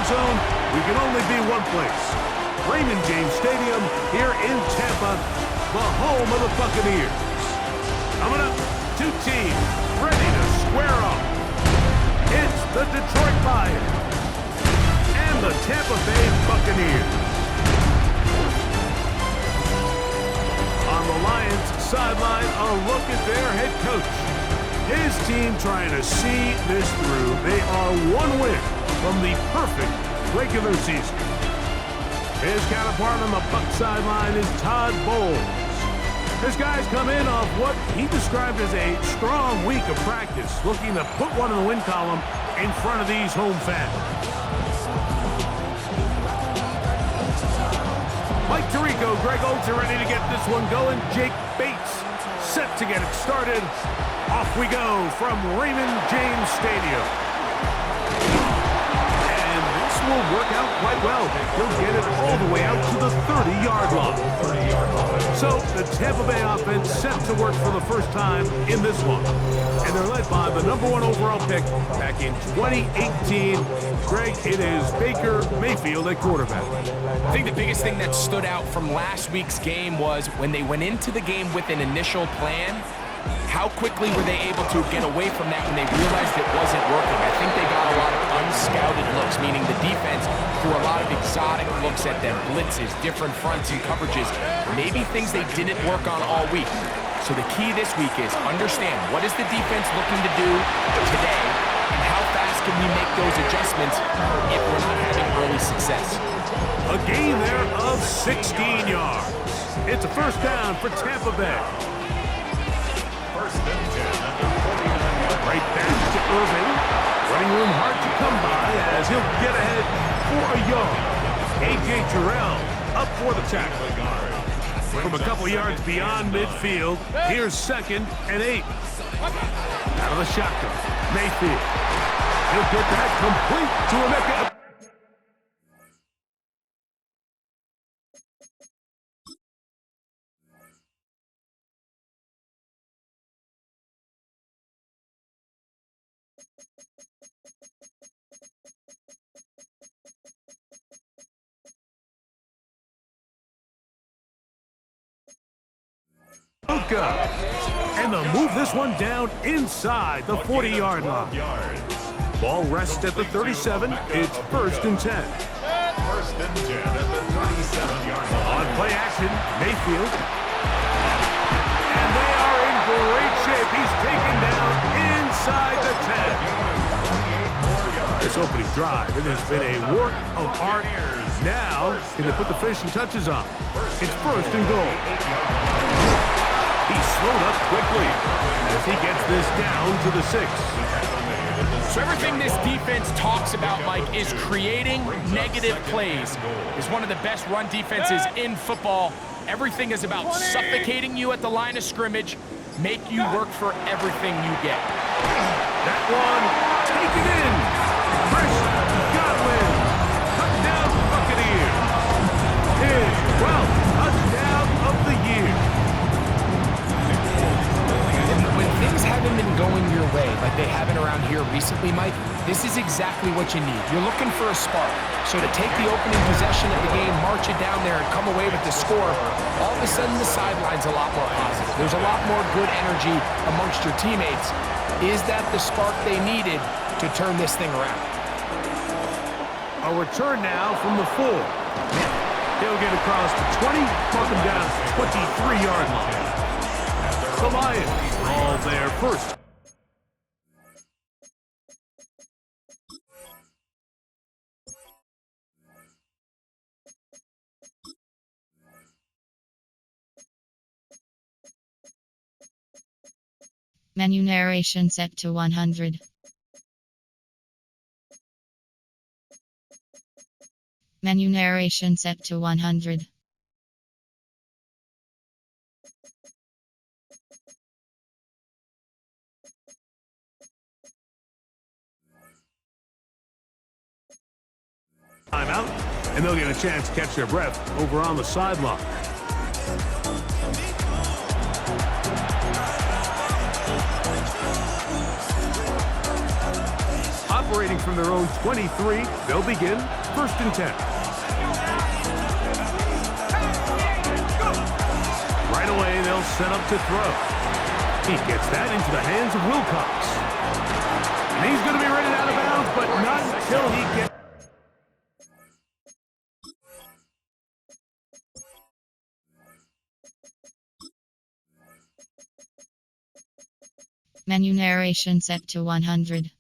end zone, we can only be one place. Raymond James Stadium here in Tampa, the home of the Buccaneers. Coming up, two teams ready to square off. It's the Detroit Lions and the Tampa Bay Buccaneers. On the Lions sideline, a look at their head coach. His team trying to see this through. They are one win from the perfect regular season. His counterpart on the Buc sideline is Todd Bowles. His guys come in off what he described as a strong week of practice, looking to put one in the win column in front of these home fans. Mike Tirico, Greg Oates are ready to get this one going. Jake Bates set to get it started. Off we go from Raymond James Stadium. And this will work out quite well. He'll get it all the way out to the 30-yard line. So the Tampa Bay offense set to work for the first time in this one. And they're led by the #1 overall pick back in 2018. Greg, it is Baker Mayfield at quarterback. I think the biggest thing that stood out from last week's game was when they went into the game with an initial plan, how quickly were they able to get away from that when they realized it wasn't working? I think they got a lot of unscouted looks, meaning the defense threw a lot of exotic looks at them, blitzes, different fronts and coverages, maybe things they didn't work on all week. So the key this week is understand what is the defense looking to do today and how fast can we make those adjustments if we're not having early success. A gain there of 16 yards. It's a first down for Tampa Bay. Right back to Irvin. Running room hard to come by as he'll get ahead for a yard. A.J. Terrell up for the tackle. From a couple yards beyond midfield, here's 2nd and 8. Out of the shotgun, Mayfield. He'll get that complete to Emeka. And they'll move this one down inside the 40-yard line. Ball rests at the 37. It's 1st and 10. 1st and 10 at the 37-yard line. On play action, Mayfield. And they are in great shape. He's taken down inside the 10. This opening drive, it has been a work of art. Now, can they put the finishing touches on? It's 1st and goal. He's slowed up quickly as he gets this down to the 6. So everything this defense talks about, Mike, is creating negative plays. It's one of the best run defenses in football. Everything is about suffocating you at the line of scrimmage, make you work for everything you get. That one taken in. Chris Godwin, touchdown Buccaneers. His 12th touchdown of the year. When things haven't been going your way like they haven't around here recently, Mike, this is exactly what you need. You're looking for a spark. So to take the opening possession of the game, march it down there, and come away with the score, all of a sudden the sideline's a lot more positive. There's a lot more good energy amongst your teammates. Is that the spark they needed to turn this thing around? A return now from the 4. He'll get across the 20, mark him down to the 23-yard line. The Lions all there first. Menu narration set to 100. Menu narration set to 100. Timeout, and they'll get a chance to catch their breath over on the sideline. Up operating from their own 23. They'll begin 1st and 10. Right away, they'll set up to throw. He gets that into the hands of Wilcox. And he's going to be ready out of bounds, but not until he gets... Menu narration set to 100.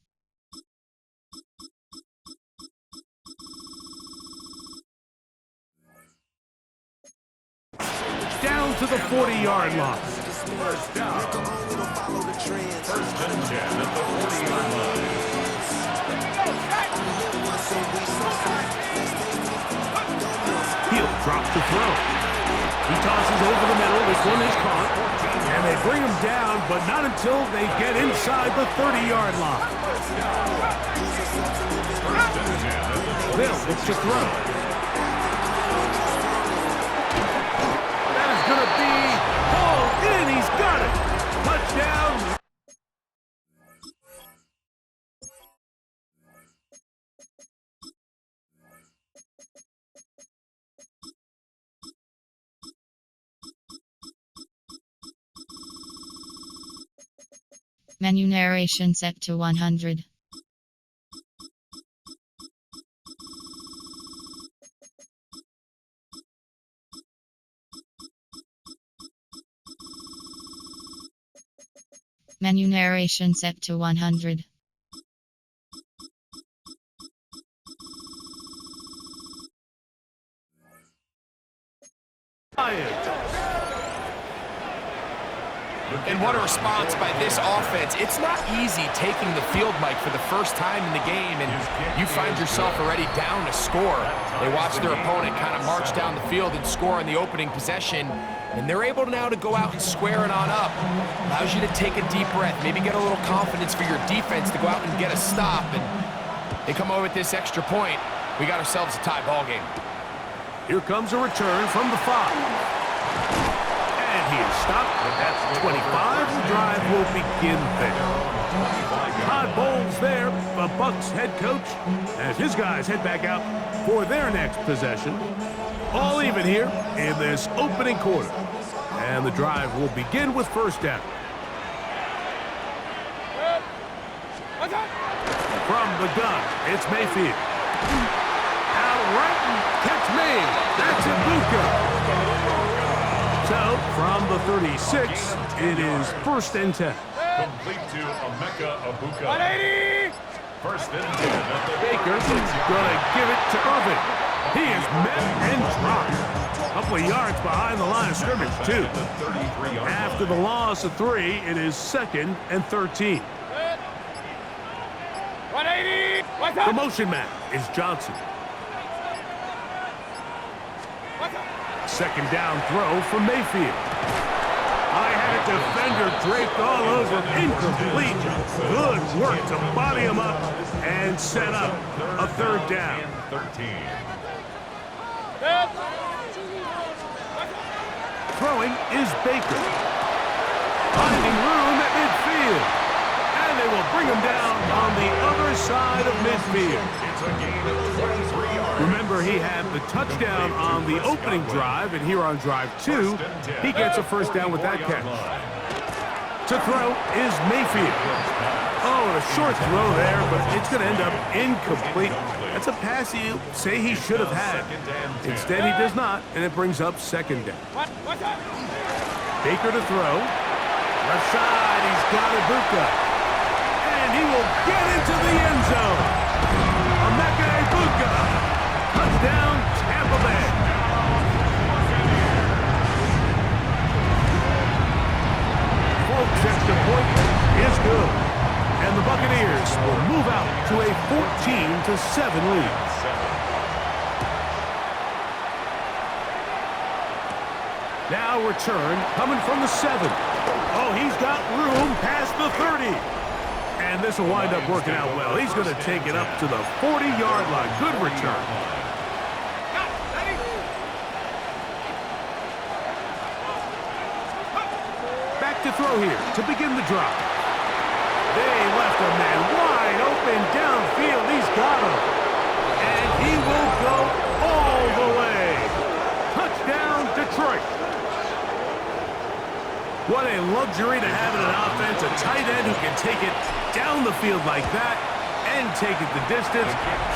Down to the 40-yard line. First down. 1st and 10 at the 40-yard line. He'll drop to throw. He tosses over the middle. This one is caught. And they bring him down, but not until they get inside the 30-yard line. Bill looks to throw. That is going to be hauled in. He's got it. Touchdown. Menu narration set to 100. Menu narration set to 100. And what a response by this offense. It's not easy taking the field, Mike, for the first time in the game, and you find yourself already down to score. They watch their opponent kind of march down the field and score on the opening possession, and they're able now to go out and square it on up. Allows you to take a deep breath, maybe get a little confidence for your defense to go out and get a stop, and they come over with this extra point. We got ourselves a tie ball game. Here comes a return from the 5. And he is stopped. That's 25. The drive will begin there. Todd Bowles there, the Bucs head coach, as his guys head back out for their next possession. All even here in this opening quarter. And the drive will begin with 1st down. From the gun, it's Mayfield. Out right and catch me. That's Ibuka. So, from the 36, it is 1st and 10. Complete to Emeka Egbuka. 180! 1st and 10 at the Baker's going to give it to Irvin. He is met and dropped. A couple of yards behind the line of scrimmage, too. After the loss of 3, it is 2nd and 13. 180! The motion man is Johnson. 2nd down throw from Mayfield. I had a defender draped all over, incomplete. Good work to body him up and set up a 3rd down. 13. Throwing is Baker. Finding room at midfield. And they will bring him down on the other side of midfield. It's a gain of 23 yards. Remember, he had the touchdown on the opening drive, and here on drive 2, he gets a 1st down with that catch. To throw is Mayfield. Oh, a short throw there, but it's going to end up incomplete. That's a pass you say he should have had. Instead, he does not, and it brings up 2nd down. Baker to throw. Left side, he's got Ibuka. And he will get into the end zone. Emeka Egbuka. Touchdown, Tampa Bay. Folks, extra point is good. And the Buccaneers will move out to a 14-7 lead. Now return coming from the 7. Oh, he's got room past the 30. And this will wind up working out well. He's going to take it up to the 40-yard line. Good return. Back to throw here to begin the drive. They left a man wide wide open downfield. He's got him. And he will go all the way. Touchdown, Detroit. What a luxury to have in an offense, a tight end who can take it down the field like that and take it the distance.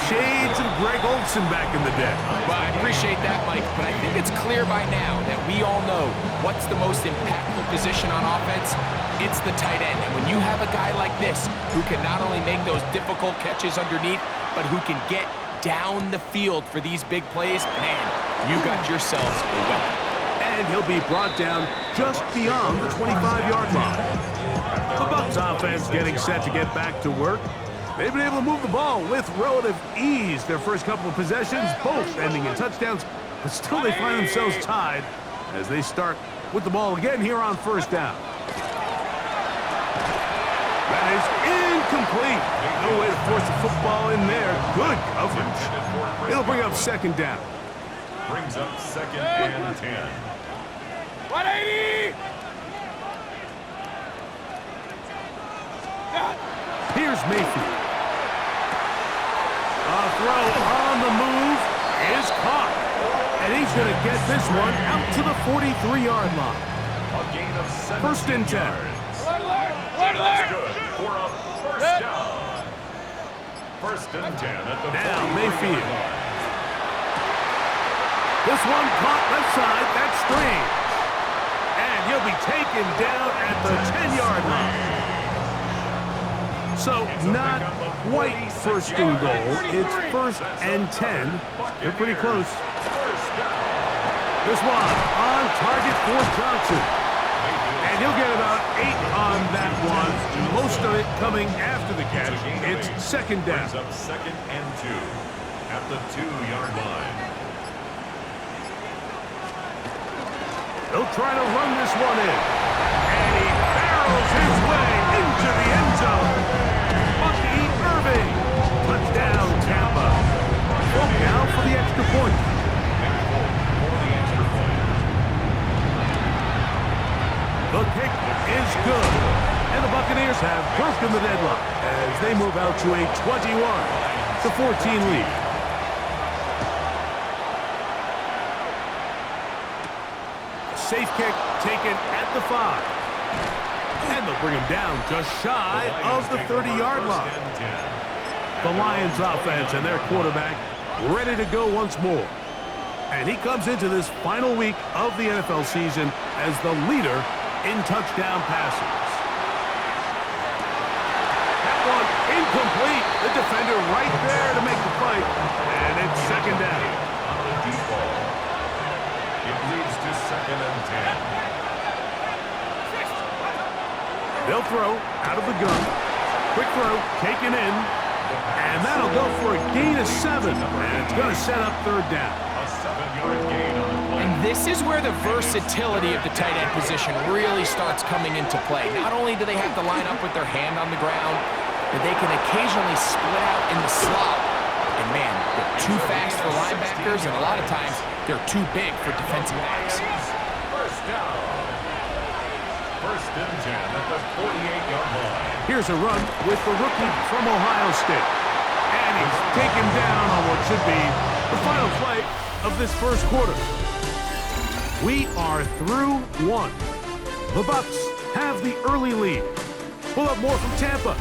Shades of Greg Olsen back in the day. Well, I appreciate that, Mike, but I think it's clear by now that we all know what's the most impactful position on offense. It's the tight end. And when you have a guy like this who can not only make those difficult catches underneath, but who can get down the field for these big plays, man, you got yourselves a weapon. And he'll be brought down just beyond the 25-yard line. The Bucs offense getting set to get back to work. They've been able to move the ball with relative ease their first couple of possessions, both ending in touchdowns, but still they find themselves tied as they start with the ball again here on first down. That is incomplete. No way to force the football in there. Good coverage. It'll bring up second down. Brings up second and 10. 180! Here's Mayfield. A throw on the move is caught. And he's going to get this one out to the 43-yard line. A gain of 17 First and 10. yards. That's good for a first down. First and 10 at the Now 43-yard Mayfield. line. This one caught left side. That's Strange. And he'll be taken down at the 10-yard line. So not quite first and goal. It's first and 10. They're pretty close. This one on target for Johnson. And he'll get about 8 on that one. Most of it coming after the catch. It's second down. Brings up second and 2 at the 2-yard line. He'll try to run this one in. And he barrels his way into the end zone. Bucky Irving. Touchdown, Tampa. Well, now for the extra point. The kick is good. And the Buccaneers have broken the deadlock as they move out to a 21-14 lead. Safe kick taken at the 5. And they'll bring him down just shy of the 30-yard line. The Lions offense and their quarterback ready to go once more. And he comes into this final week of the NFL season as the leader in touchdown passes. That one incomplete. The defender right there to make the fight. And it's second down. On the deep ball. It leads to second and 10. They'll throw out of the gun. Quick throw taken in. And that'll go for a gain of 7. And it's going to set up third down. A 7-yard gain on the play. And this is where the versatility of the tight end position really starts coming into play. Not only do they have to line up with their hand on the ground, but they can occasionally split out in the slot. And man, they're too fast for linebackers, and a lot of times they're too big for defensive backs. First down. First and 10 at the 48-yard line. Here's a run with the rookie from Ohio State. And he's taken down on what should be the final play of this first quarter. We are through one. The Bucs have the early lead. We'll have more from Tampa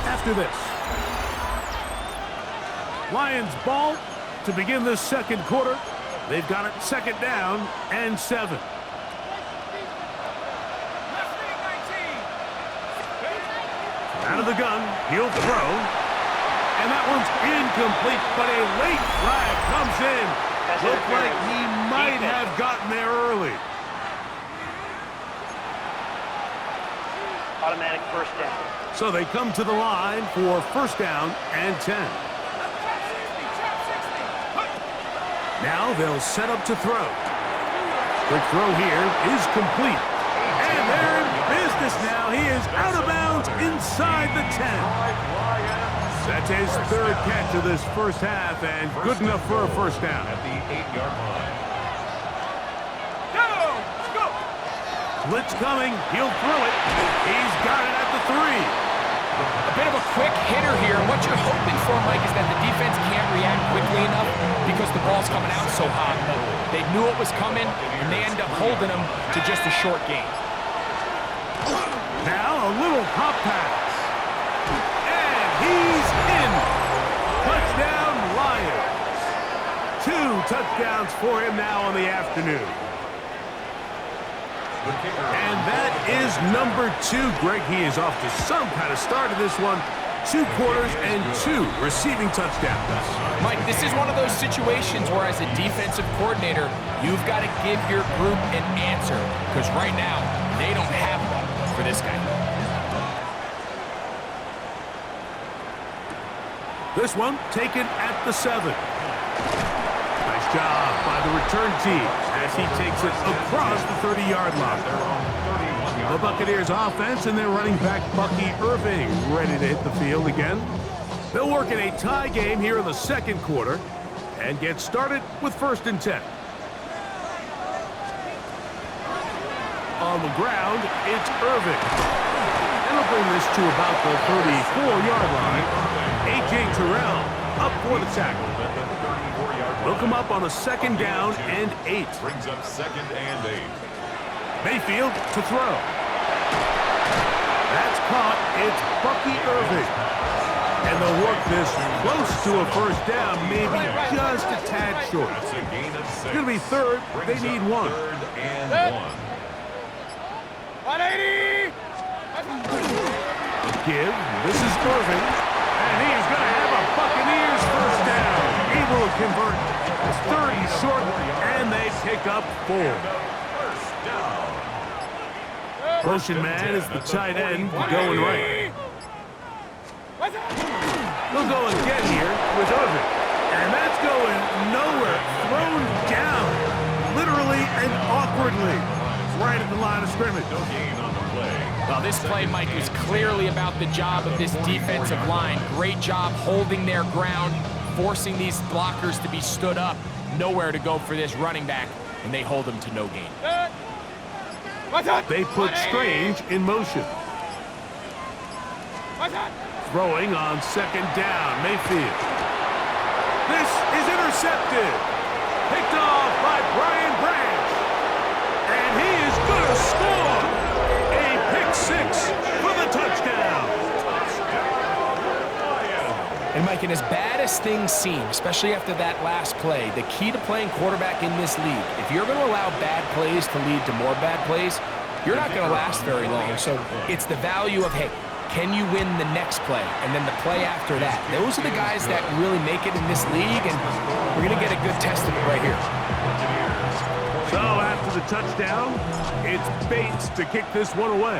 after this. Lions ball to begin this second quarter. They've got it second down and 7. Out of the gun, he'll throw. And that one's incomplete, but a late flag comes in. Looked like he might have gotten there early. Automatic first down. So they come to the line for first down and 10. Now they'll set up to throw. Quick throw here is complete. And they're in business now. He is out of bounds inside the 10. That's his third catch of this first half and good enough for a first down. At the 8-yard line. Blitz coming. He'll throw it. He's got it at the 3. A bit of a quick hitter here. And what you're hoping for, Mike, is that the defense can't react quickly enough because the ball's coming out so hot. But they knew it was coming, and they end up holding them to just a short game. Now a little hop pass. And he's in. Touchdown, Lions. 2 touchdowns for him now on the afternoon. And that is number 2. Greg, he is off to some kind of start in this one. 2 quarters and 2 receiving touchdowns. Mike, this is one of those situations where as a defensive coordinator, you've got to give your group an answer. Because right now, they don't have one for this guy. This one taken at the 7. Nice job by the return team as he takes it across the 30-yard line. The Buccaneers offense and their running back Bucky Irving ready to hit the field again. They'll work in a tie game here in the second quarter and get started with 1st and 10. On the ground, it's Irving. And he'll bring this to about the 34-yard line. A.J. Terrell up for the tackle. They'll come up on a 2nd down and 8. Brings up 2nd and 8. Mayfield to throw. That's caught. It's Bucky Irving. And they'll work this close to a 1st down, maybe just a tad short. That's a gain of 6. It's going to be 3rd. They need 1. 3rd and 1. 180! Give. This is Irving. And he is going to have a Buccaneers 1st down. Able to convert. It's 3rd and short, and they pick up 4. First down. Motion man is the tight end going right. They'll go again here with Irving. And that's going nowhere. Thrown down. Literally and awkwardly. Right at the line of scrimmage. No gain on the play. Well, this play, Mike, was clearly about the job of this defensive line. Great job holding their ground, forcing these blockers to be stood up. Nowhere to go for this running back, and they hold him to no gain. They put Strange in motion. Throwing on 2nd down, Mayfield. This is intercepted. Picked off by Brian Branch. And he is going to score. A pick 6 for the touchdown. And Mike, and as bad as things seem, especially after that last play, the key to playing quarterback in this league, if you're going to allow bad plays to lead to more bad plays, you're not going to last very long. So it's the value of, hey, can you win the next play and then the play after that? Those are the guys that really make it in this league, and we're going to get a good test of it right here. So after the touchdown, it's Bates to kick this one away.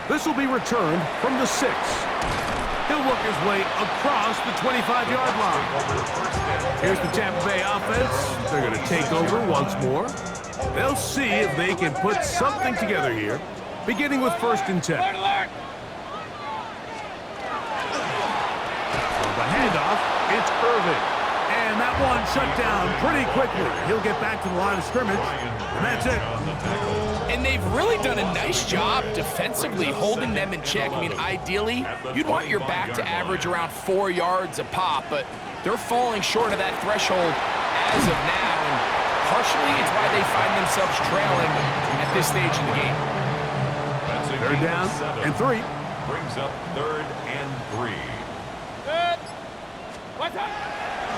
This will be returned from the 6. He'll work his way across the 25-yard line. Here's the Tampa Bay offense. They're going to take over once more. They'll see if they can put something together here, beginning with 1st and 10. On the handoff, it's Irving. And that one shut down pretty quickly. He'll get back to the line of scrimmage, and that's it. And they've really done a nice job defensively holding them in check. I mean, ideally, you'd want your back to average around 4 yards a pop, but they're falling short of that threshold as of now, and partially it's why they find themselves trailing at this stage in the game. That's a 3rd gain down of 7. and 3. Brings up 3rd and 3.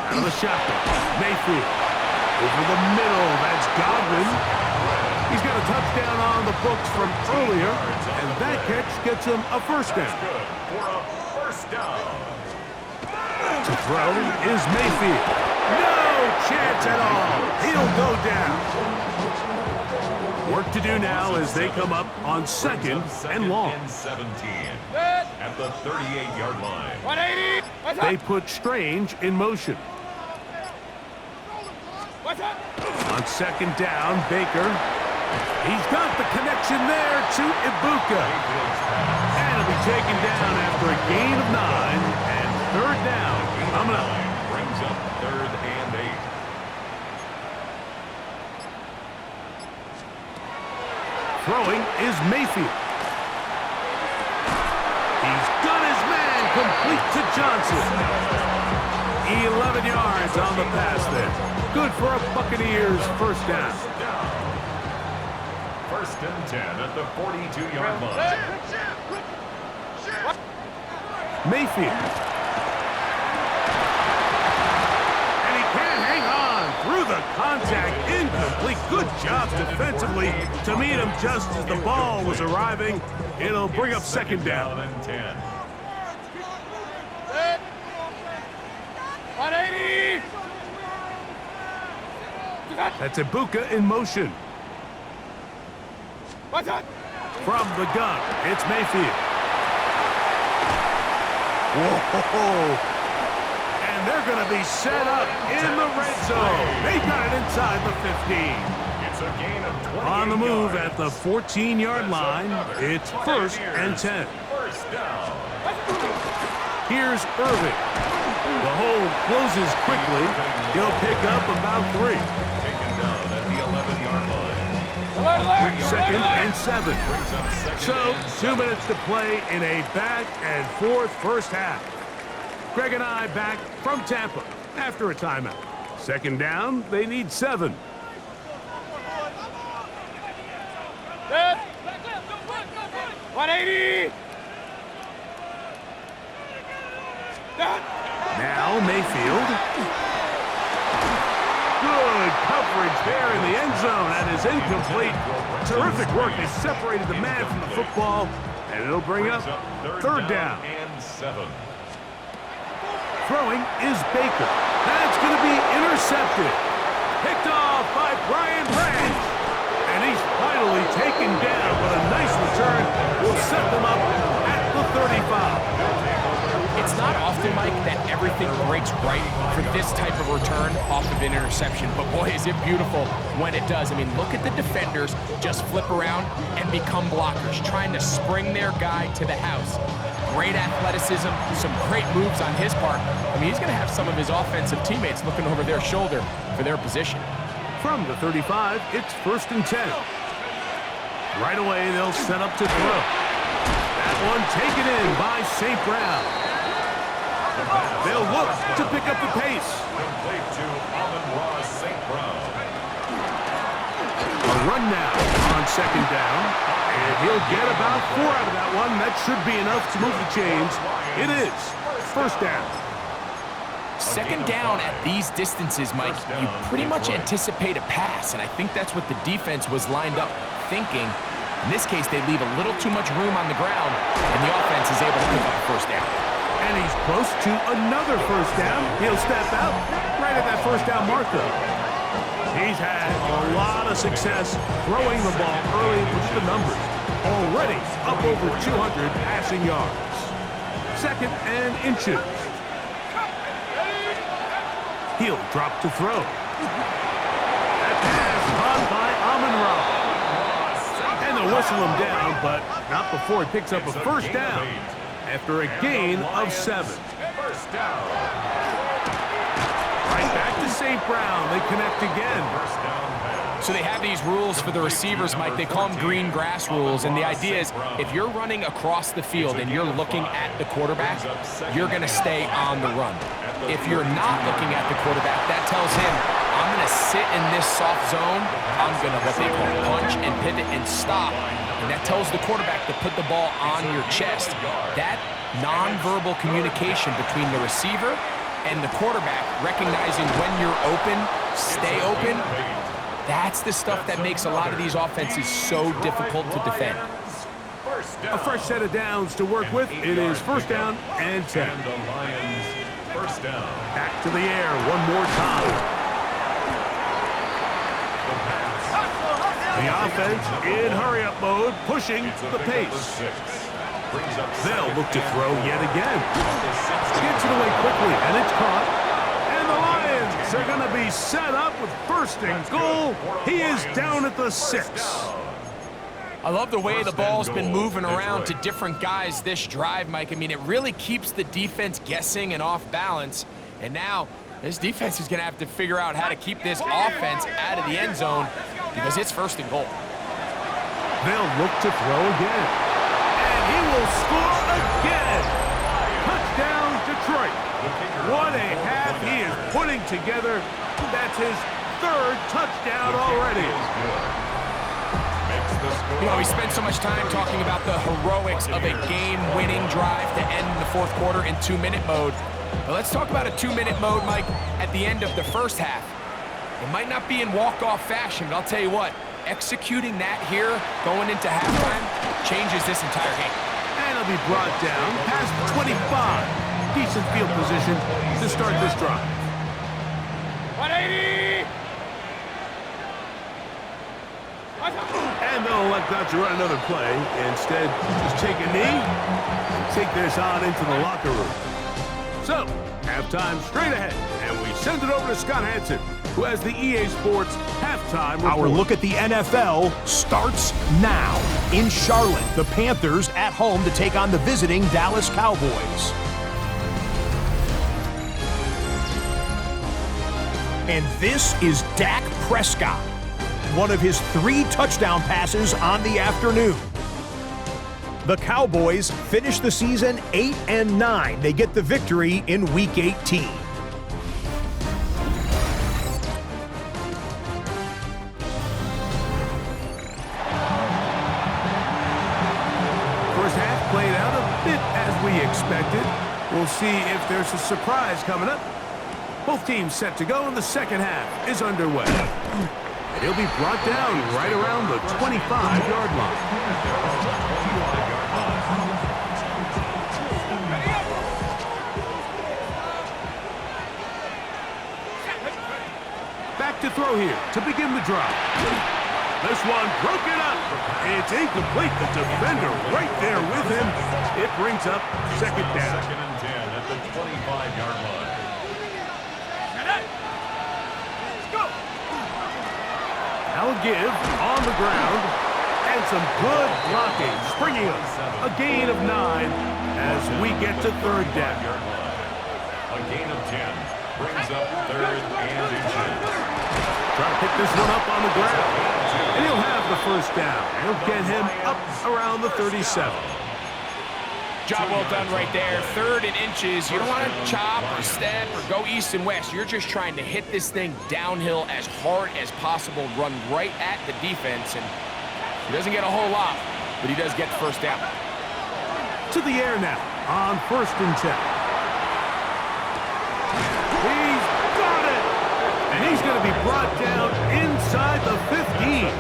Out of the shotgun, Mayfield. Over the middle, that's Godwin. He's got a touchdown on the books from earlier, and that catch gets him a 1st down. Good for a 1st down. To throw is Mayfield. No chance at all. He'll go down. Work to do now as they come up on 2nd and long. And 17 at the 38-yard line. 180! They put Strange in motion. On 2nd down, Baker. He's got the connection there to Ibuka. And he'll be taken down after a gain of 9 and 3rd down. Coming up. Brings up 3rd and 8. Throwing is Mayfield. complete to Johnson. 11 yards on the pass there. Good for a Buccaneers first down. First and 10 at the 42-yard line. Mayfield. And he can't hang on through the contact. Incomplete. Good job defensively to meet him just as the ball was arriving. It'll bring up second down. 10. 180! That's Ibuka in motion. What's that? From the gun, it's Mayfield. Whoa! And they're going to be set up in the red zone. They got it inside the 15. It's a gain of 28 On the move yards. at the 14-yard line, it's first and 10. First down. Here's Irving. The hole closes quickly. He'll pick up about 3. Taken down at the 11-yard line. Second and 7. Brings up second So, and 2 minutes to play in a back-and-forth first half. Greg and I back from Tampa after a timeout. Second down, they need 7. Good. 180! Now Mayfield. Good coverage there in the end zone, and is incomplete. Terrific work. They separated the man from the football, and it'll bring up third down. and 7. Throwing is Baker. That's going to be intercepted. Picked off by Brian Branch. And he's finally taken down, but a nice return will set them up at the 35. It's not often, Mike, that everything breaks right for this type of return off of an interception, but boy, is it beautiful when it does. I mean, look at the defenders just flip around and become blockers, trying to spring their guy to the house. Great athleticism, some great moves on his part. I mean, he's going to have some of his offensive teammates looking over their shoulder for their position. From the 35, it's first and 10. Right away, they'll set up to throw. That one taken in by St. Brown. They'll look to pick up the pace. Complete to Amon-Ra St. Brown. A run now on second down. And he'll get about 4 out of that one. That should be enough to move the chains. It is first down. Second down at these distances, Mike, you pretty much anticipate a pass, and I think that's what the defense was lined up thinking. In this case, they leave a little too much room on the ground, and the offense is able to pick up the first down. And he's close to another first down. He'll step out right at that first down marker. He's had a lot of success throwing the ball early with the numbers. Already up over 200 passing yards. Second and inches. He'll drop to throw. That pass caught by Amon-Ra. And they'll whistle him down, but not before he picks up a first down after a gain of 7. First down. Right back to St. Brown. They connect again. First down pass. So they have these rules for the receivers, Mike. They call them green grass rules, and the idea is if you're running across the field and you're looking at the quarterback, you're going to stay on the run. If you're not looking at the quarterback, that tells him, I'm going to sit in this soft zone. I'm going to what they call punch and pivot and stop. And that tells the quarterback to put the ball on your chest. That nonverbal communication between the receiver and the quarterback, recognizing when you're open, stay open, that's the stuff that makes a lot of these offenses so difficult to defend. A fresh set of downs to work with. It is first down and 10. And the Lions, first down. Back to the air one more time. The offense in hurry-up mode, pushing the pace. They'll look to throw yet again. Gets it away quickly, and it's caught. And the Lions are going to be set up with first and goal. He is down at the 6. I love the way the ball's been moving around to different guys this drive, Mike. I mean, it really keeps the defense guessing and off balance. And now, this defense is going to have to figure out how to keep this offense out of the end zone because it's first and goal. They'll look to throw again. And he will score again. Touchdown, putting together. That's his third touchdown already. You know, we spent so much time talking about the heroics of a game-winning drive to end the fourth quarter in 2-minute mode. But let's talk about a 2-minute mode, Mike, at the end of the first half. It might not be in walk-off fashion, but I'll tell you what, executing that here, going into halftime, changes this entire game. And it'll be brought down past 25. Decent field position to start this drive. 180! And they'll elect not to run another play. Instead, just take a knee and take this on into the locker room. So, halftime straight ahead, and we send it over to Scott Hanson, who has the EA Sports halftime report. Our look at the NFL starts now. In Charlotte, the Panthers at home to take on the visiting Dallas Cowboys. And this is Dak Prescott. One of his 3 touchdown passes on the afternoon. The Cowboys finish the season 8-9. They get the victory in Week 18. First half played out a bit as we expected. We'll see if there's a surprise coming up. Both teams set to go, and the second half is underway. And he'll be brought down right around the 25-yard line. Back to throw here to begin the drive. This one broken up. It's incomplete. The defender right there with him. It brings up second down. 2nd and 10 at the 25-yard line. Now a give on the ground, and some good blocking, springing up a gain of 9 as we get to third down. A gain of 10 brings up 3rd and inches. Try to pick this one up on the ground, and he'll have the first down. He'll get him up around the 37. Job well done right there. 3rd and inches. You don't want to chop or step or go east and west. You're just trying to hit this thing downhill as hard as possible, run right at the defense, and he doesn't get a whole lot, but he does get the first down. To the air now on 1st and 10. He's got it! And he's going to be brought down inside the 15.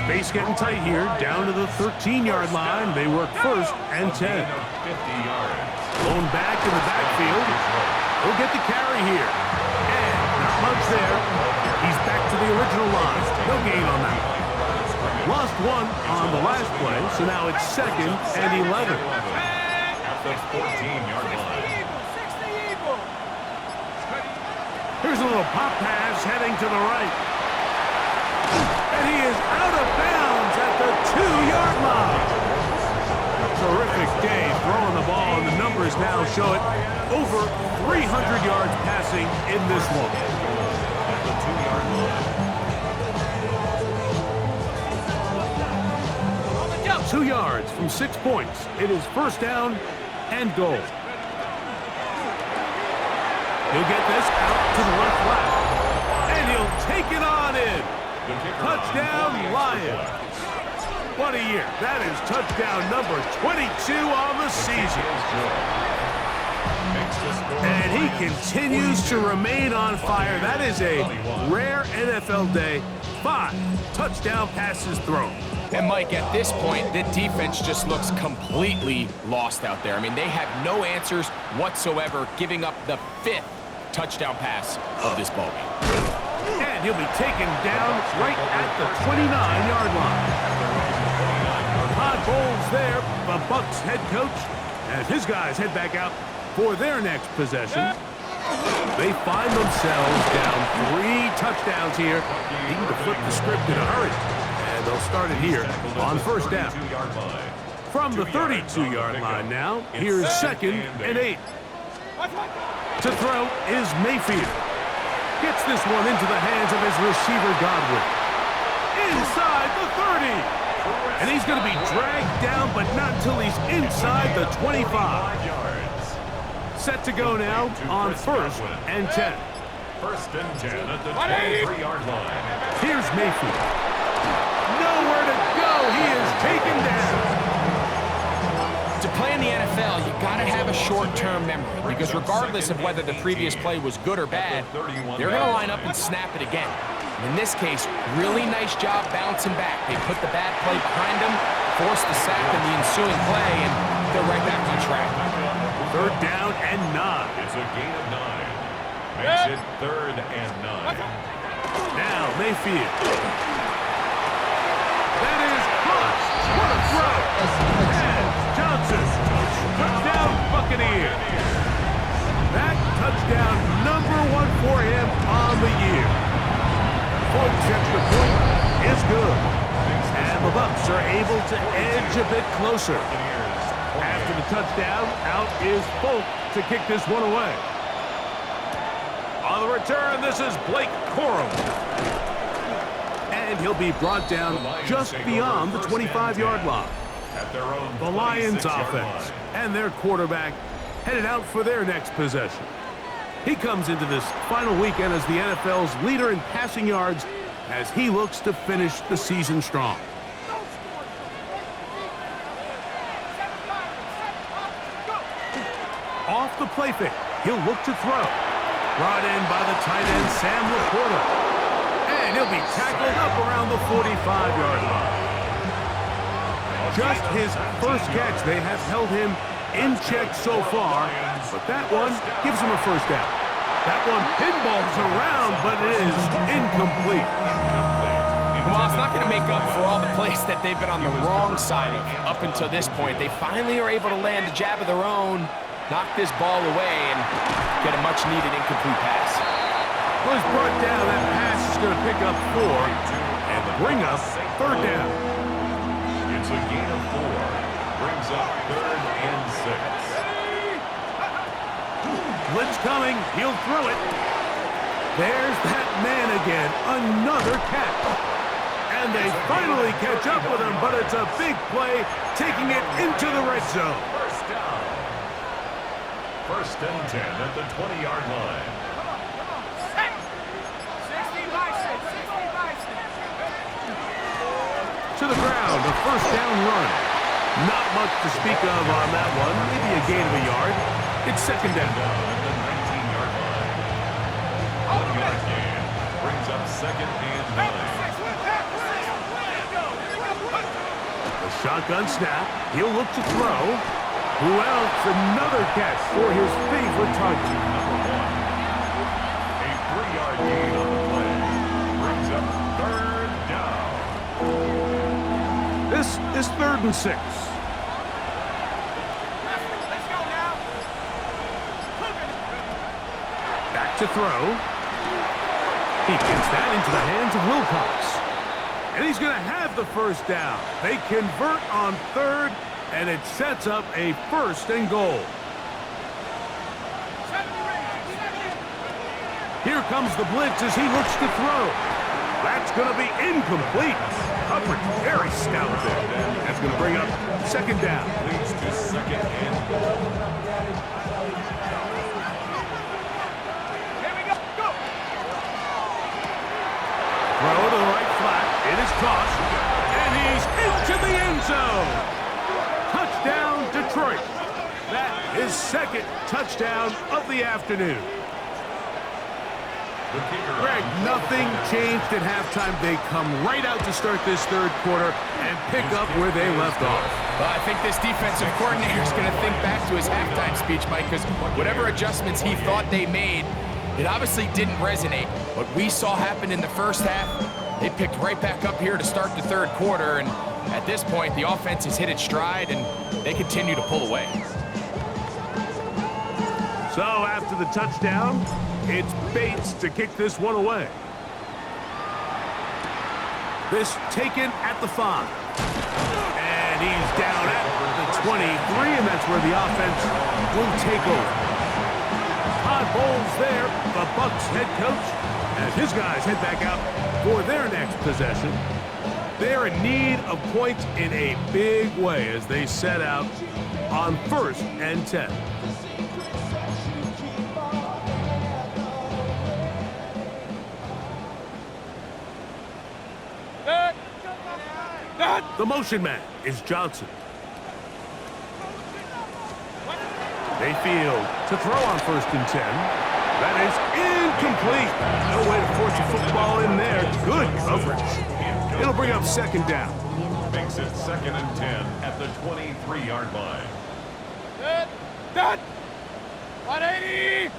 Space getting tight here, down to the 13-yard line. They work 1st and 10. 50 yards. Blown back in the backfield. He'll get the carry here. And not much there. He's back to the original line. No gain on that. Lost 1 on the last play, so now it's 2nd and 11. At the 14-yard line. Here's a little pop pass heading to the right. And he is out of bounds at the 2-yard line. Terrific day throwing the ball, and the numbers now show it. Over 300 yards passing in this one. At the 2-yard line. 2 yards from 6 points. It is first down and goal. He'll get this out to the left flat. And he'll take it on in. Touchdown, Lions. What a year. That is touchdown number 22 on the season. And he continues to remain on fire. That is a rare NFL day. 5 touchdown passes thrown. And Mike, at this point, the defense just looks completely lost out there. I mean, they have no answers whatsoever, giving up the 5th touchdown pass of this ballgame. And he'll be taken down right at the 29-yard line. Todd Bowles there, the Bucs head coach, as his guys head back out for their next possession. They find themselves down 3 touchdowns here, needing to flip the script in a hurry. And they'll start it here on first down. From the 32-yard line now, here's 2nd and 8. To throw is Mayfield. Gets this one into the hands of his receiver, Godwin. Inside the 30. And he's going to be dragged down, but not until he's inside the 25. set to go now on 1st and 10. 1st and 10 at the 23-yard line. Here's Mayfield. Nowhere to go. He is taken down. To play in the NFL, you got to have a short-term memory because regardless of whether the previous play was good or bad, they're going to line up and snap it again. And in this case, really nice job bouncing back. They put the bad play behind them, forced the sack in the ensuing play, and they're right back on track. 3rd down and 9. It's a gain of 9. Makes it 3rd and 9. Now Mayfield. That is caught. What a throw. And Johnson. Touchdown Buccaneers. That touchdown number 1 for him on the year. Folks, extra point is good. And the Bucs are able to edge a bit closer. After the touchdown, out is Folk to kick this one away. On the return, this is Blake Corum. And he'll be brought down just beyond the 25-yard line. The Lions offense and their quarterback headed out for their next possession. He comes into this final weekend as the NFL's leader in passing yards as he looks to finish the season strong. Off the play fake, he'll look to throw. Brought in by the tight end, Sam Laporta. And he'll be tackled up around the 45-yard line. Just his first catch, they have held him in check so far, but that one gives him a first down. That one pinballs around, but it is incomplete. Well, it's not going to make up for all the plays that they've been on the wrong side of up until this point. They finally are able to land a jab of their own, knock this ball away, and get a much-needed incomplete pass. Well, he's brought down. That pass is going to pick up 4 and bring up 3rd down. It's a gain of 4. Brings up 3rd and 6. Blitz coming. He'll throw it. There's that man again. Another catch. And they finally catch up with him, but it's a big play, taking it into the red zone. 1st and 10 at the 20-yard line. To the ground, a 1st down run. Not much to speak of on that one. Maybe a gain of a yard. It's 2nd down. At the 19-yard line. 1-yard gain. Brings up 2nd and 9. The shotgun snap. He'll look to throw. Who else? Another catch for his favorite target. Number 1. A 3-yard gain on the play. Brings up 3rd down. This is 3rd and 6. Back to throw. He gets that into the hands of Wilcox. And he's going to have the 1st down. They convert on 3rd, and it sets up a 1st and goal. Here comes the blitz as he looks to throw. That's going to be incomplete. Coverage very stout there. That's going to bring up 2nd down. Leads to 2nd and goal. Throw to the right flat. It is caught. And he's into the end zone. Touchdown, Detroit. That is 2nd touchdown of the afternoon. Greg, nothing changed at halftime. They come right out to start this 3rd quarter and pick up where they left off. Well, I think this defensive coordinator is going to think back to his halftime speech, Mike, because whatever adjustments he thought they made, it obviously didn't resonate. What we saw happen in the first half, they picked right back up here to start the 3rd quarter, and at this point, the offense has hit its stride, and they continue to pull away. So after the touchdown, it's Bates to kick this one away. This taken at the 5. And he's down at the 23, and that's where the offense will take over. Todd Bowles there, the Bucs head coach, as his guys head back out for their next possession. They're in need of points in a big way as they set out on 1st and 10. The motion man is Johnson. Mayfield to throw on 1st and 10. That is incomplete. No way to force a football in there. Good coverage. It'll bring up 2nd down. Makes it 2nd and 10 at the 23-yard line. Done. 180.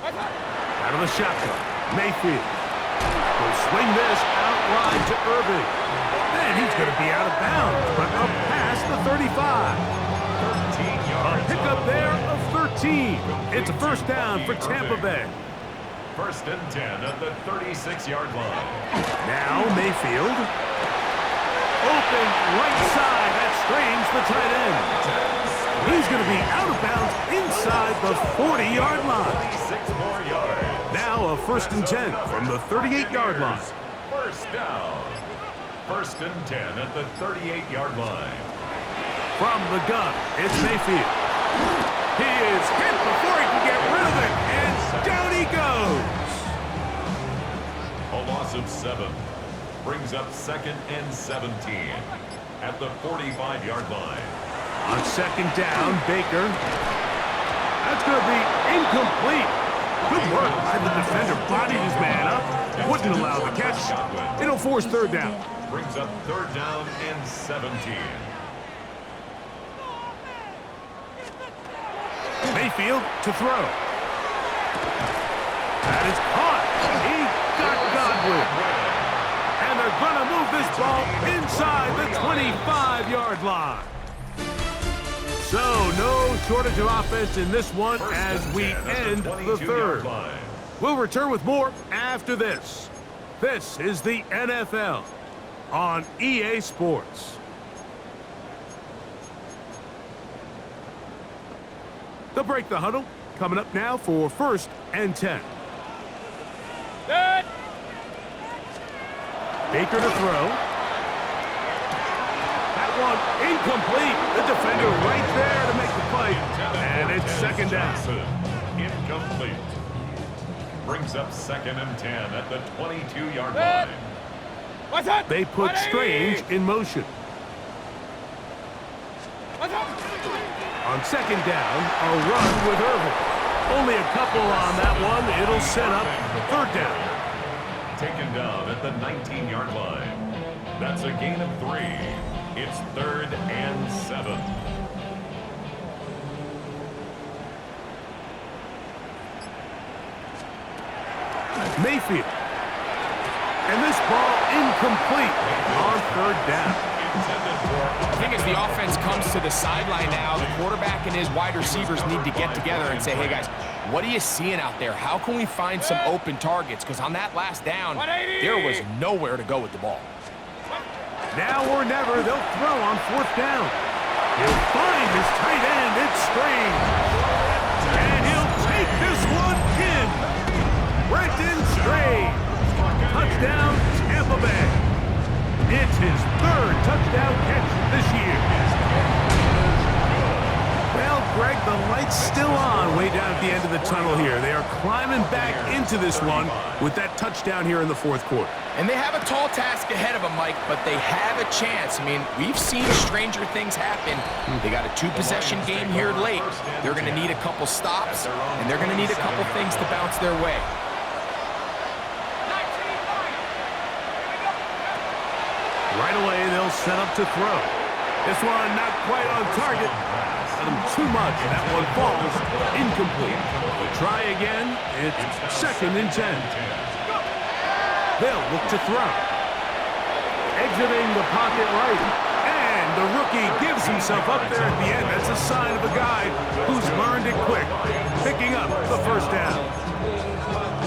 Out of the shotgun. Mayfield will swing this out wide to Irving. Then he's going to be out of bounds, but up past the 35. A pickup there of 13. It's a 1st down for Tampa Bay. 1st and 10 at the 36-yard line. Now Mayfield. Open right side. That strains the tight end. He's going to be out of bounds inside the 40-yard line. 6 more yards. Now a 1st and 10 from the 38-yard line. 1st down. 1st and 10 at the 38-yard line. From the gun, it's Mayfield. He is hit before he can get rid of it, and down he goes. A loss of 7 brings up 2nd and 17 at the 45-yard line. On 2nd down, Baker. That's going to be incomplete. Good work by the defender. Bodied his man up. Wouldn't allow the catch. It'll force 3rd down. Brings up 3rd down and 17. Mayfield to throw. That is caught. He got Godwin. And they're going to move this ball inside the 25-yard line. So no shortage of offense in this one as we end the 3rd. We'll return with more after this. This is the NFL on EA Sports. They'll break the huddle. Coming up now for 1st and 10. Done. Baker to throw. That one incomplete. The defender right there to make the play. And it's 2nd down. Incomplete. Brings up 2nd and 10 at the 22-yard line. What's up? They put Strange in motion. What's up? On 2nd down, a run with Irving. Only a couple on that one. It'll set up 3rd down. Taken down at the 19-yard line. That's a gain of 3. It's 3rd and 7. Mayfield. And this ball incomplete on 3rd down. I think as the offense comes to the sideline now, the quarterback and his wide receivers need to get together and say, hey, guys, what are you seeing out there? How can we find some open targets? Because on that last down, there was nowhere to go with the ball. Now or never, they'll throw on 4th down. He'll find his tight end. It's Strange. And he'll take this one in. Brenton Strange. Touchdown, Tampa Bay. It's his 3rd touchdown catch this year. Well, Greg, the light's still on way down at the end of the tunnel here. They are climbing back into this one with that touchdown here in the 4th quarter. And they have a tall task ahead of them, Mike, but they have a chance. I mean, we've seen stranger things happen. They got a 2-possession game here late. They're going to need a couple stops, and they're going to need a couple things to bounce their way. Right away, they'll set up to throw. This one not quite on target. Too much. That one falls incomplete. Try again. It's 2nd and 10. They'll look to throw. Exiting the pocket right. And the rookie gives himself up there at the end. That's a sign of a guy who's learned it quick. Picking up the 1st down.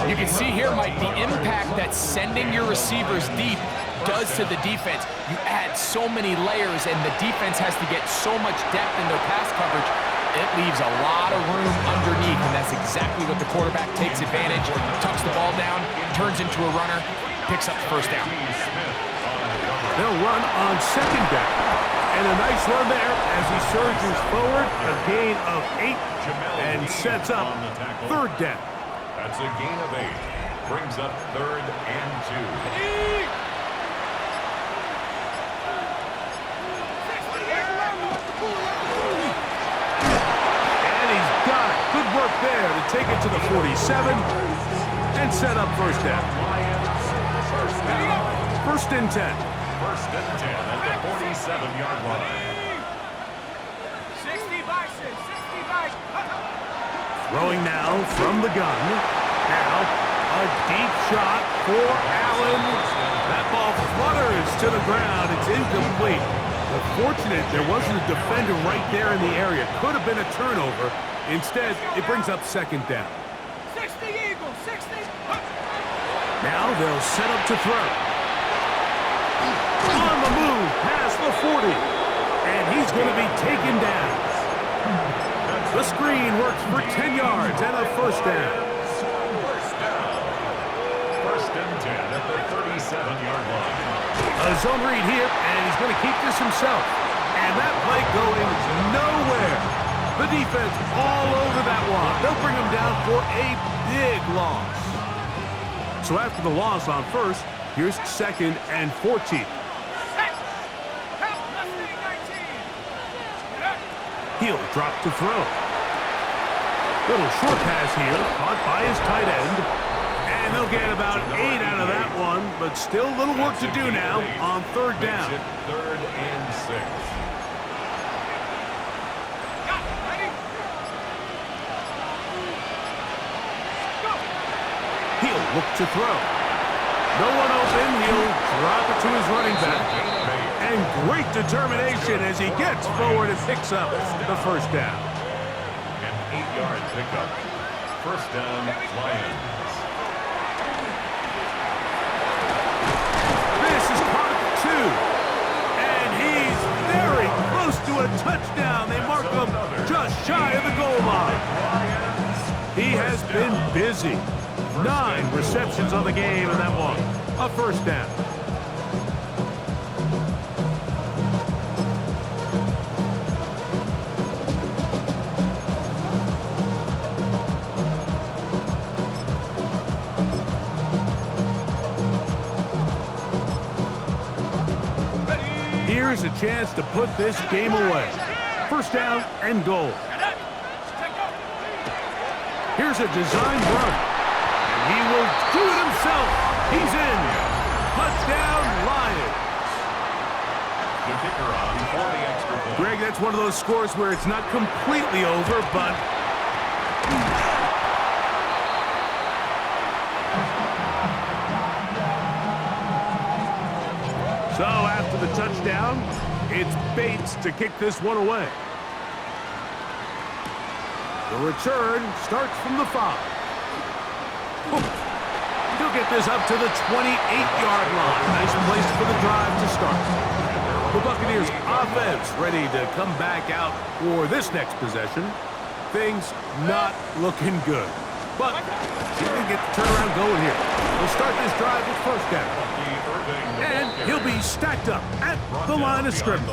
You can see here, Mike, the impact that sending your receivers deep does to the defense. You add so many layers, and the defense has to get so much depth in their pass coverage. It leaves a lot of room underneath, and that's exactly what the quarterback takes advantage. Tucks the ball down, turns into a runner, picks up the 1st down. They'll run on 2nd down. And a nice run there as he surges forward, a gain of 8, and sets up 3rd down. That's a gain of 8. Brings up 3rd and 2. Got it. Good work there to take it to the 47 and set up first down. First and 10. First and 10 at the 47-yard line. 60 by 6, 60 by. Throwing now from the gun. Now, a deep shot for Allen. That ball flutters to the ground. It's incomplete. But fortunate there wasn't a defender right there in the area. Could have been a turnover. Instead, it brings up second down. 60 Eagles, 60. Now they'll set up to throw. On the move, past the 40. And he's going to be taken down. The screen works for 10 yards and a first down. First and 10 at the 37-yard line. A zone read here, and he's going to keep this himself. And that play going nowhere. The defense all over that one. They'll bring him down for a big loss. So after the loss on first, here's second and 14. He'll drop to throw. Little short pass here, caught by his tight end. And they'll get about 8 out of that one, but still a little work to do now on third down. Third and 6. He'll look to throw. No one open. He'll drop it to his running back. And great determination as he gets forward and picks up the first down. An 8-yard pickup. First down, Lions. This is caught at 2. And he's very close to a touchdown. They mark him just shy of the goal line. He has been busy. 9 receptions on the game in that one. A first down. Here's a chance to put this game away. First down and goal. Here's a designed run. And he will do it himself. He's in. Touchdown, Lions. The kicker on for the extra point. Greg, that's one of those scores where it's not completely over, but so after the touchdown, it's Bates to kick this one away. The return starts from the 5. He'll get this up to the 28-yard line. Nice place for the drive to start. The Buccaneers offense ready to come back out for this next possession. Things not looking good. But see if they can get the turnaround going here. They'll start this drive with first down. And he'll be stacked up at the line of scrimmage.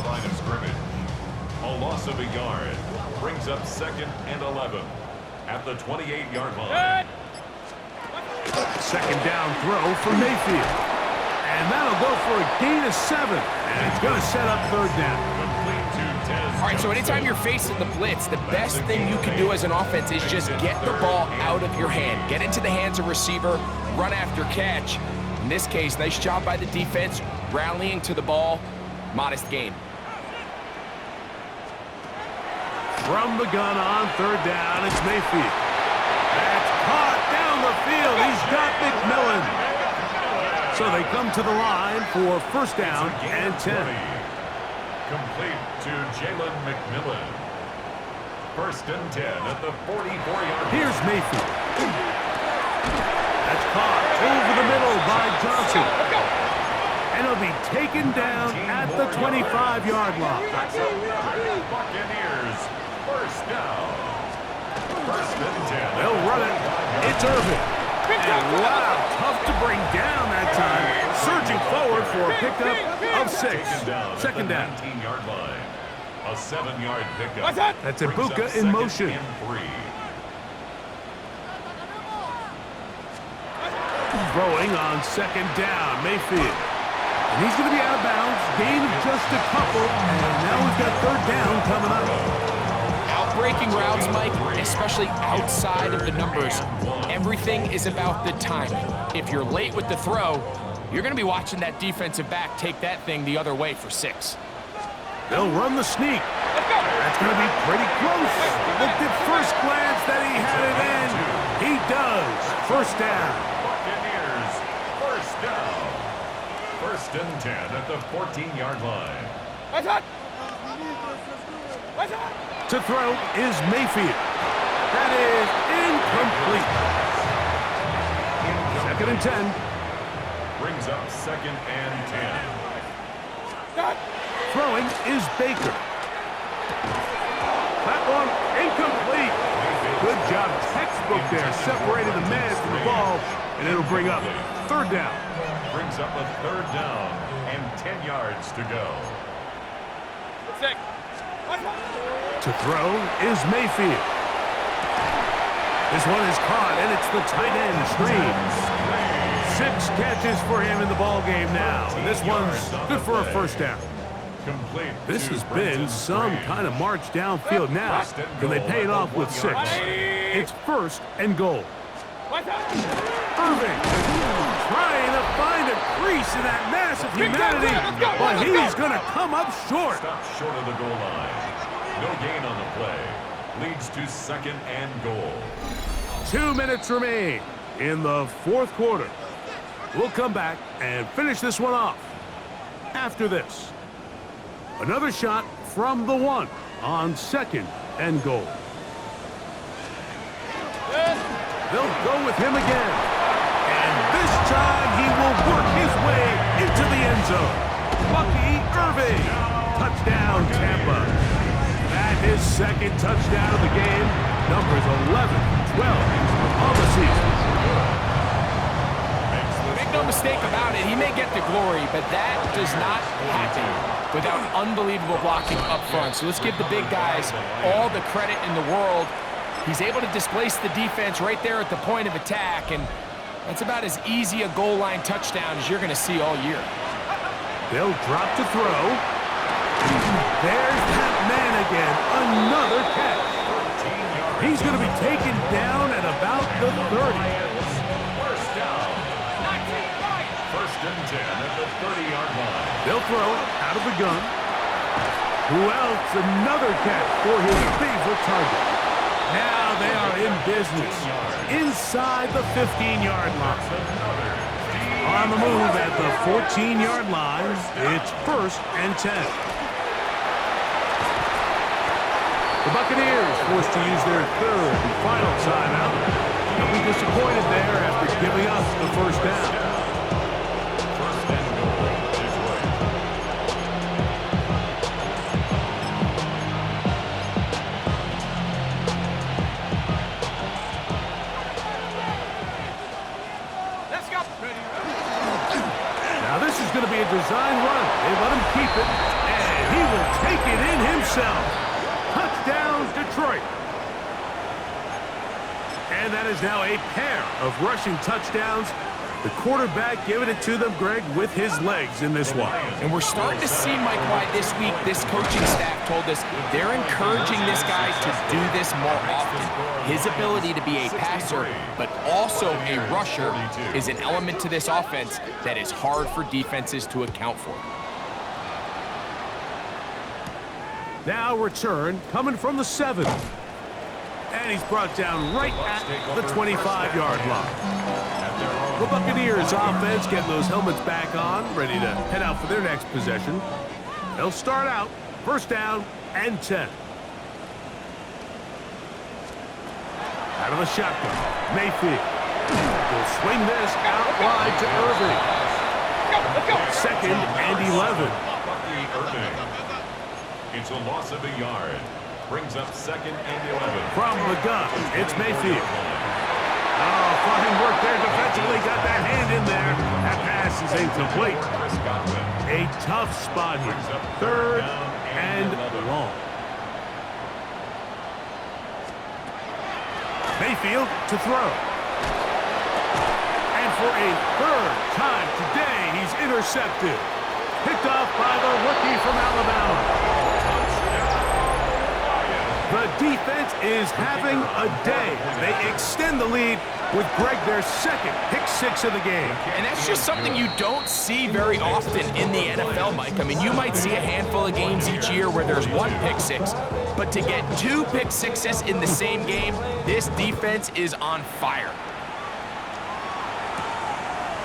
A loss of a yard brings up second and 11 at the 28-yard line. Second down throw for Mayfield. And that'll go for a gain of 7. And it's going to set up third down. All right, so anytime you're facing the blitz, the best thing you can do as an offense is just get the ball out of your hand. Get into the hands of receiver, run after catch. In this case, nice job by the defense, rallying to the ball. Modest gain. From the gun on third down, it's Mayfield. That's caught down the field. He's got McMillan. So they come to the line for first down and 10. Complete to Jalen McMillan. First and 10 at the 44-yard line. Here's Mayfield. That's caught over the middle by Johnson. And he'll be taken down at the 25-yard line. Buccaneers, first down. First and 10. They'll run it. It's Irvin. And wow, tough to bring down that time. Surging forward for a pickup of 6. Second down. 19-yard line. A 7-yard pickup. That's Ibuka in motion. Throwing on second down, Mayfield. And he's going to be out of bounds. Gain of just a couple. And now we've got third down coming up. Out breaking routes, Mike, especially outside of the numbers, everything is about the timing. If you're late with the throw, you're going to be watching that defensive back take that thing the other way for 6. They'll run the sneak. That's going to be pretty close. Looked at first glance that he had it in. He does. First down. Buccaneers, first down. First and 10 at the 14-yard line. To throw is Mayfield. That is incomplete. Second and 10. Brings up second and 10. Throwing is Baker. That one incomplete. Good job, textbook there, separating the man from the ball, and it'll bring up third down. Brings up a third down and 10 yards to go. To throw is Mayfield. This one is caught, and it's the tight end screen. 6 catches for him in the ball game now. And this one's good for a first down. Complete. This has been some kind of march downfield now. Can they pay it off with 6? It's first and goal. Irving trying to find a crease in that massive humanity, but he's going to come up short. Stop short of the goal line. No gain on the play. Leads to second and goal. 2 minutes remain in the fourth quarter. We'll come back and finish this one off after this. Another shot from the 1 on second and goal. They'll go with him again. And this time he will work his way into the end zone. Bucky Irving. Touchdown, Tampa. That his second touchdown of the game. Numbers 11, 12 on the season. Make no mistake about it, he may get the glory, but that does not happen without unbelievable blocking up front. So let's give the big guys all the credit in the world. He's able to displace the defense right there at the point of attack, and that's about as easy a goal line touchdown as you're going to see all year. They'll drop to throw. There's that man again. Another catch. He's going to be taken down at about the 30. First down. First and 10 at the 30-yard line. They'll throw out of the gun. Who else? Another catch for his favorite target. Now they are in business inside the 15-yard line. On the move at the 14-yard line, it's first and 10. The Buccaneers forced to use their third and final timeout. They'll be disappointed there after giving up the first down. First and goal, Detroit. Let's go. Now this is going to be a design run. They let him keep it, and he will take it in himself. Touchdown, Detroit. And that is now a pair of rushing touchdowns. The quarterback giving it to them, Greg, with his legs in this one. And we're starting to see, Mike, why this week this coaching staff told us they're encouraging this guy to do this more often. His ability to be a passer, but also a rusher, is an element to this offense that is hard for defenses to account for. Now return coming from the 7. And he's brought down right at the 25-yard line. The Buccaneers offense getting those helmets back on, ready to head out for their next possession. They'll start out first down and 10. Out of the shotgun, Mayfield will swing this out wide to Irving. Second and 11. Bucky Irving. It's a loss of a yard. Brings up second and 11. From the gun, it's Mayfield. Oh, fine work there defensively. Got that hand in there. That pass is incomplete. A tough spot here. Third and long. Mayfield to throw. And for a third time today, he's intercepted. Picked off by the rookie from Alabama. The defense is having a day. They extend the lead with Greg their second pick-6 of the game. And that's just something you don't see very often in the NFL, Mike. I mean, you might see a handful of games each year where there's one pick-6, but to get 2 pick-6s in the same game, this defense is on fire.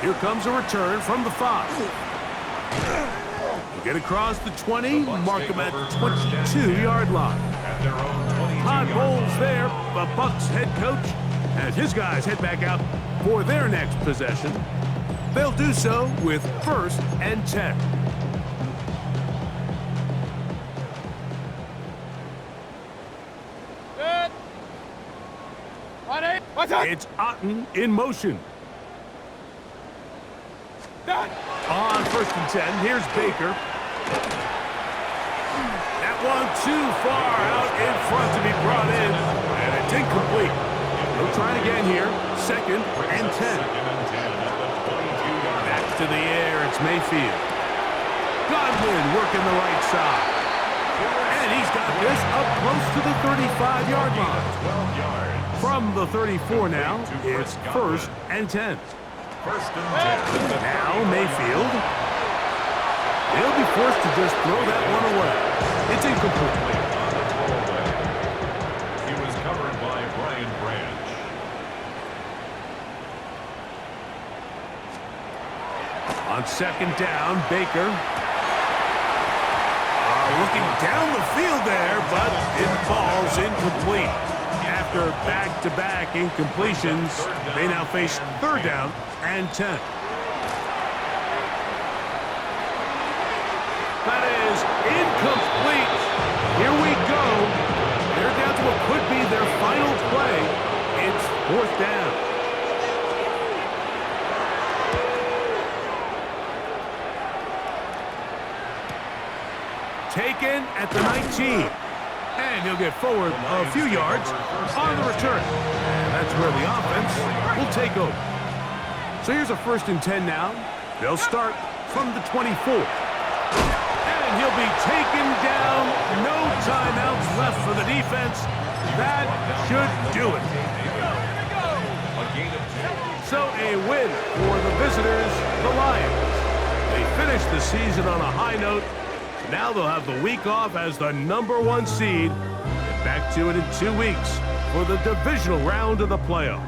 Here comes a return from the 5. Get across the 20, mark them at the 22-yard line. Todd Bowles there, the Bucs head coach, as his guys head back out for their next possession. They'll do so with 1st and 10. Good. Ready? What's up? It's Otten in motion. Done. On 1st and 10, here's Baker. That one too far out in front to be brought in, and it's incomplete. They'll try it again here. 2nd and 10. Back to the air, it's Mayfield. Godwin working the right side. And he's got this up close to the 35-yard line. From the 34 now, it's 1st and 10. Now Mayfield. He'll be forced to just throw that one away. It's incomplete. He was covered by Brian Branch. On 2nd down, Baker. Looking down the field there, but it falls incomplete. After back-to-back incompletions, they now face 3rd down and 10. That is incomplete. Here we go. They're down to what could be their final play. It's 4th down. Taken at the 19. And he'll get forward a few yards on the return. And that's where the offense will take over. So here's a 1st and 10 now. They'll start from the 24. And he'll be taken down. No timeouts left for the defense. That should do it. So a win for the visitors, the Lions. They finished the season on a high note. Now they'll have the week off as the #1 seed. Get back to it in 2 weeks for the divisional round of the playoffs.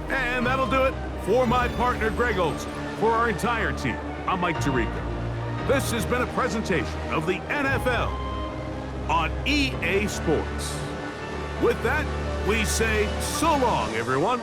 And that'll do it for my partner, Greg Olsen. For our entire team, I'm Mike Tirico. This has been a presentation of the NFL on EA Sports. With that, we say so long, everyone.